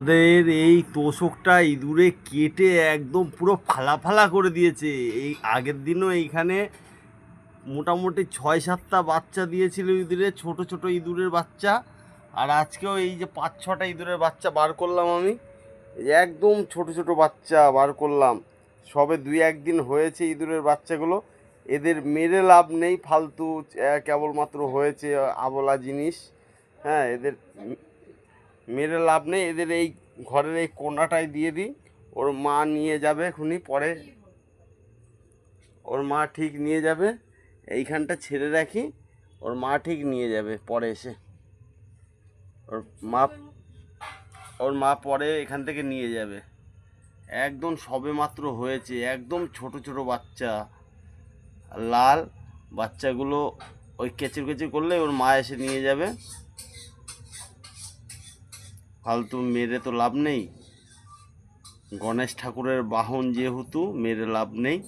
আমাদের এই তোষকটা ইঁদুরে কেটে একদম পুরো ফালা ফালা করে দিয়েছে। এই আগের দিনও এইখানে মোটামুটি 6-7টা বাচ্চা দিয়েছিল ইঁদুরের, ছোট ছোট ইঁদুরের বাচ্চা। আর আজকেও এই যে 5-6টা ইঁদুরের বাচ্চা বার করলাম আমি, এই যে একদম ছোট ছোট বাচ্চা বার করলাম। সবে 2-1 দিন হয়েছে ইঁদুরের বাচ্চাগুলো। এদের মেরে লাভ নেই, ফালতু কেবলমাত্র হয়েছে আবলা জিনিস। হ্যাঁ, এদের মেরে লাভ নেই। এদের এই ঘরের এই কোণাটায় দিয়ে দিই, ওর মা নিয়ে যাবে এখনই, পরে ওর মা ঠিক নিয়ে যাবে। এইখানটা ছেড়ে রাখি, ওর মা ঠিক নিয়ে যাবে পরে এসে। ওর মা ওর মা পরে এখান থেকে নিয়ে যাবে। একদম সবে মাত্র হয়েছে, একদম ছোট ছোট বাচ্চা, লাল বাচ্চাগুলো। ওই কেচির কেচির করলে ওর মা এসে নিয়ে যাবে। ফালতু মেরে তো লাভ নেই, গণেশ ঠাকুরের বাহন যেহেতু মেরে লাভ নেই।